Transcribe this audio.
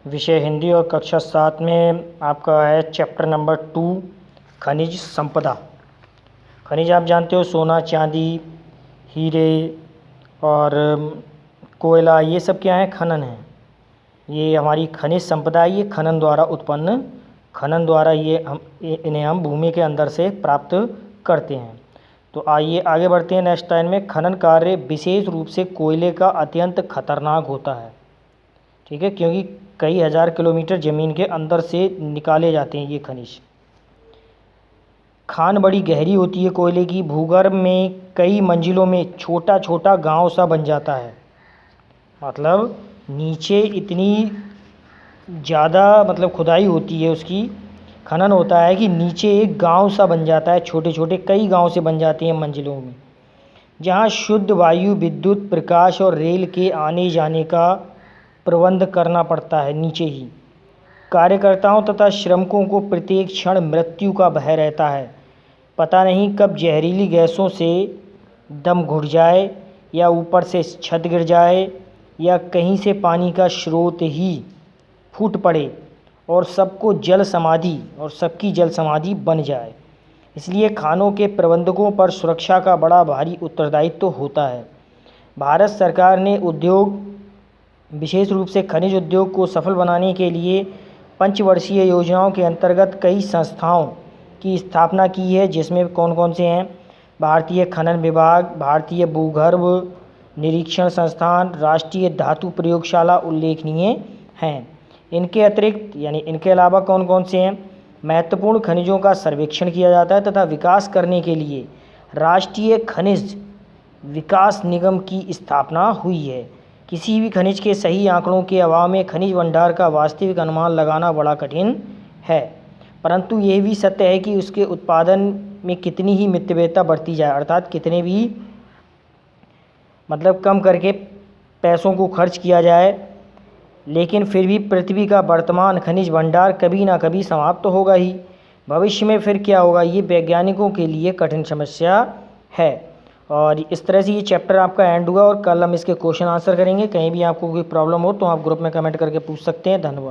विषय हिंदी और कक्षा 7 में आपका है चैप्टर नंबर 2 खनिज संपदा। खनिज आप जानते हो सोना, चांदी, हीरे और कोयला, ये सब क्या है? खनन है। ये हमारी खनिज संपदा है। ये खनन द्वारा उत्पन्न, खनन द्वारा इन्हें हम भूमि के अंदर से प्राप्त करते हैं। तो आइए आगे बढ़ते हैं नेक्स्ट लाइन में। खनन कार्य विशेष रूप से कोयले का अत्यंत खतरनाक होता है, ठीक है, क्योंकि कई हज़ार किलोमीटर ज़मीन के अंदर से निकाले जाते हैं ये खनिज। खान बड़ी गहरी होती है कोयले की। भूगर्भ में कई मंजिलों में छोटा छोटा गांव सा बन जाता है। मतलब नीचे इतनी ज़्यादा खुदाई होती है, उसकी खनन होता है कि नीचे एक गांव सा बन जाता है। छोटे छोटे कई गांव से बन जाते हैं मंजिलों में, जहां शुद्ध वायु, विद्युत, प्रकाश और रेल के आने जाने का प्रबंध करना पड़ता है। नीचे ही कार्यकर्ताओं तथा श्रमिकों को प्रत्येक क्षण मृत्यु का भय रहता है। पता नहीं कब जहरीली गैसों से दम घुट जाए, या ऊपर से छत गिर जाए, या कहीं से पानी का स्रोत ही फूट पड़े और सबकी जल समाधि बन जाए। इसलिए खानों के प्रबंधकों पर सुरक्षा का बड़ा भारी उत्तरदायित्व होता है। भारत सरकार ने विशेष रूप से खनिज उद्योग को सफल बनाने के लिए पंचवर्षीय योजनाओं के अंतर्गत कई संस्थाओं की स्थापना की है, जिसमें कौन कौन से हैं? भारतीय खनन विभाग, भारतीय भूगर्भ निरीक्षण संस्थान, राष्ट्रीय धातु प्रयोगशाला उल्लेखनीय हैं। इनके अतिरिक्त इनके अलावा कौन कौन से हैं? महत्वपूर्ण खनिजों का सर्वेक्षण किया जाता है तथा विकास करने के लिए राष्ट्रीय खनिज विकास निगम की स्थापना हुई है। किसी भी खनिज के सही आंकड़ों के अभाव में खनिज भंडार का वास्तविक अनुमान लगाना बड़ा कठिन है, परंतु यह भी सत्य है कि उसके उत्पादन में कितनी ही मितव्ययिता बढ़ती जाए, अर्थात कितने भी कम करके पैसों को खर्च किया जाए, लेकिन फिर भी पृथ्वी का वर्तमान खनिज भंडार कभी ना कभी समाप्त तो होगा ही। भविष्य में फिर क्या होगा, ये वैज्ञानिकों के लिए कठिन समस्या है। और इस तरह से ये चैप्टर आपका एंड हुआ और कल हम इसके क्वेश्चन आंसर करेंगे। कहीं भी आपको कोई प्रॉब्लम हो तो आप ग्रुप में कमेंट करके पूछ सकते हैं। धन्यवाद।